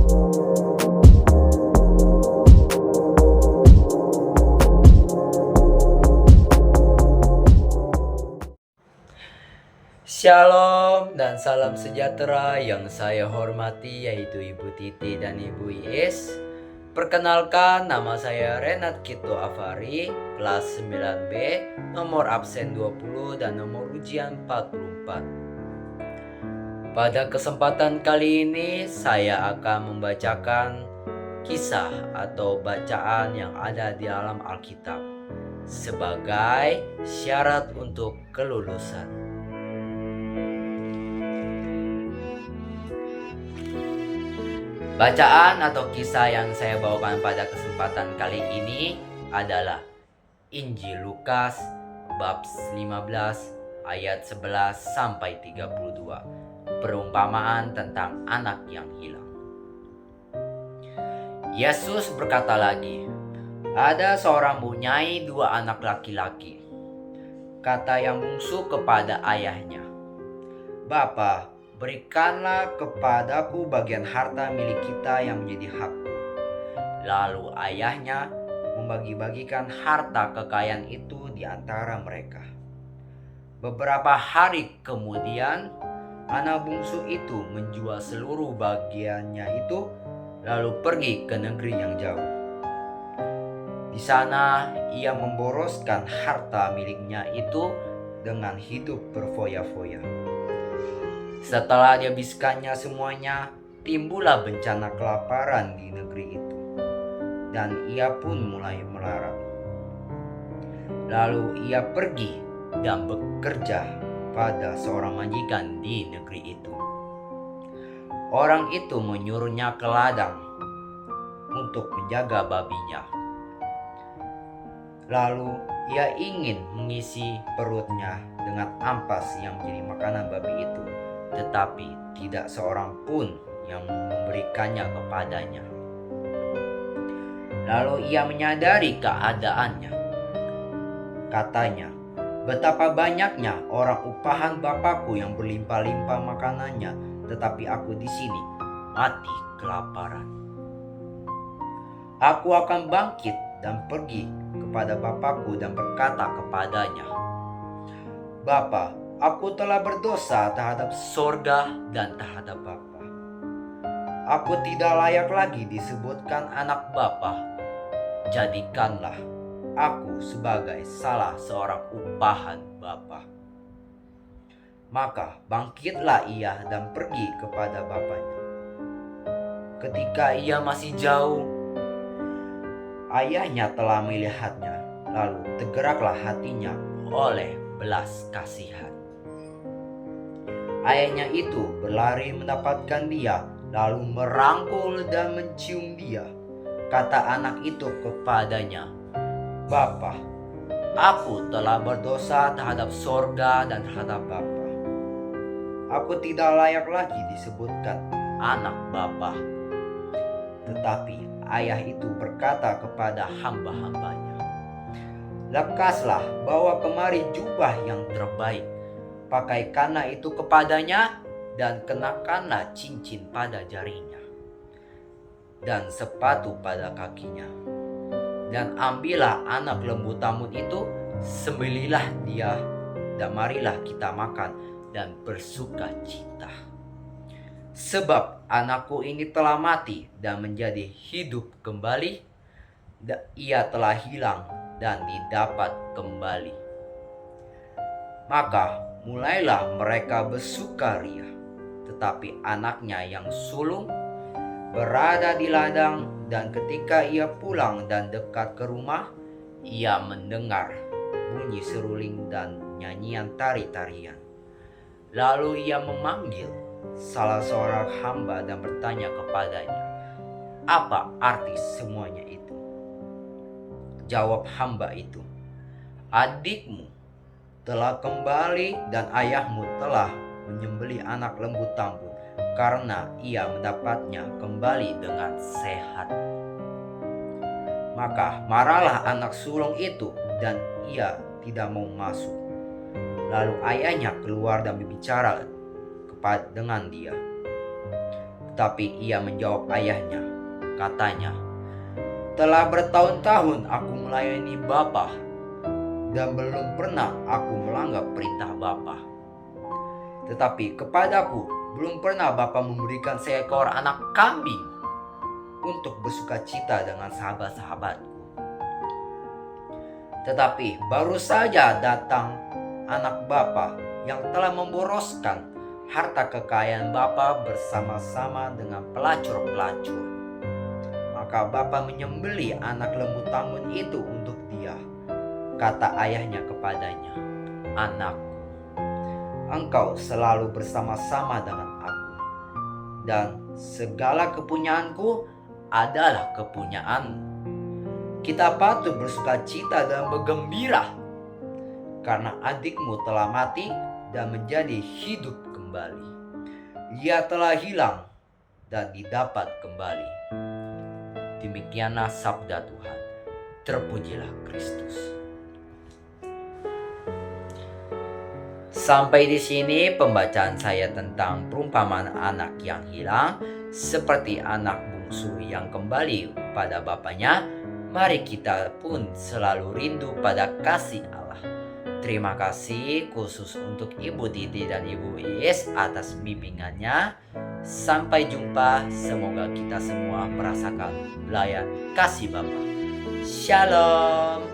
Shalom dan salam sejahtera yang saya hormati, yaitu Ibu Titi dan Ibu Iis. Perkenalkan, nama saya Renat Kito Afari, kelas 9B, nomor absen 20 dan nomor ujian 44. Pada kesempatan kali ini saya akan membacakan kisah atau bacaan yang ada di dalam Alkitab sebagai syarat untuk kelulusan. Bacaan atau kisah yang saya bawakan pada kesempatan kali ini adalah Injil Lukas bab 15 ayat 11 sampai 32. Perumpamaan tentang anak yang hilang. Yesus berkata lagi, "Ada seorang mempunyai 2 anak laki-laki. Kata yang bungsu kepada ayahnya, 'Bapa, berikanlah kepadaku bagian harta milik kita yang menjadi hakku.' Lalu ayahnya membagi-bagikan harta kekayaan itu di antara mereka. Beberapa hari kemudian, anak bungsu itu menjual seluruh bagiannya itu, lalu pergi ke negeri yang jauh. Di sana ia memboroskan harta miliknya itu dengan hidup berfoya-foya. Setelah dihabiskannya semuanya, timbullah bencana kelaparan di negeri itu, dan ia pun mulai melarat. Lalu ia pergi dan bekerja pada seorang majikan di negeri itu. Orang itu menyuruhnya ke ladang untuk menjaga babinya. Lalu ia ingin mengisi perutnya dengan ampas yang menjadi makanan babi itu, tetapi tidak seorang pun yang memberikannya kepadanya. Lalu ia menyadari keadaannya. Katanya, 'Betapa banyaknya orang upahan Bapakku yang berlimpah-limpah makanannya, tetapi aku di sini mati kelaparan. Aku akan bangkit dan pergi kepada Bapakku dan berkata kepadanya, Bapa, aku telah berdosa terhadap sorga dan terhadap Bapa. Aku tidak layak lagi disebutkan anak Bapa. Jadikanlah aku sebagai salah seorang upahan Bapa.' Maka bangkitlah ia dan pergi kepada bapaknya. Ketika ia masih jauh, ayahnya telah melihatnya, lalu tergeraklah hatinya oleh belas kasihan. Ayahnya itu berlari mendapatkan dia, lalu merangkul dan mencium dia. Kata anak itu kepadanya, 'Bapa, aku telah berdosa terhadap sorga dan terhadap Bapa. Aku tidak layak lagi disebutkan anak Bapa.' Tetapi ayah itu berkata kepada hamba-hambanya, 'Lekaslah, bawa kemari jubah yang terbaik, pakaikanlah itu kepadanya, dan kenakanlah cincin pada jarinya, dan sepatu pada kakinya. Dan ambillah anak lembu tambun itu, sembelihlah dia, dan marilah kita makan dan bersuka cita. Sebab anakku ini telah mati dan menjadi hidup kembali, ia telah hilang dan didapat kembali.' Maka mulailah mereka bersukaria. Tetapi anaknya yang sulung berada di ladang, dan ketika ia pulang dan dekat ke rumah, ia mendengar bunyi seruling dan nyanyian tari-tarian. Lalu ia memanggil salah seorang hamba dan bertanya kepadanya, 'Apa arti semuanya itu?' Jawab hamba itu, 'Adikmu telah kembali dan ayahmu telah menyembelih anak lembu tambun, karena ia mendapatnya kembali dengan sehat.' Maka marahlah anak sulung itu, dan ia tidak mau masuk. Lalu ayahnya keluar dan berbicara dengan dia. Tapi ia menjawab ayahnya. Katanya, "Telah bertahun-tahun aku melayani Bapa, dan belum pernah aku melanggar perintah Bapa. Tetapi kepadaku belum pernah Bapa memberikan seekor anak kambing untuk bersukacita dengan sahabat-sahabatku. Tetapi baru saja datang anak Bapa yang telah memboroskan harta kekayaan Bapa bersama-sama dengan pelacur-pelacur. Maka Bapa menyembelih anak lembu tanggung itu untuk dia. Kata ayahnya kepadanya, 'Anakku, engkau selalu bersama-sama dengan aku, dan segala kepunyaanku adalah kepunyaanmu. Kita patut bersukacita dan bergembira, karena adikmu telah mati dan menjadi hidup kembali. Ia telah hilang dan didapat kembali.' Demikianlah sabda Tuhan. Terpujilah Kristus." Sampai di sini pembacaan saya tentang perumpamaan anak yang hilang. Seperti anak bungsu yang kembali kepada bapaknya, mari kita pun selalu rindu pada kasih Allah. Terima kasih khusus untuk Ibu Titi dan Ibu Iis atas bimbingannya. Sampai jumpa, semoga kita semua merasakan belayan kasih Bapa. Shalom.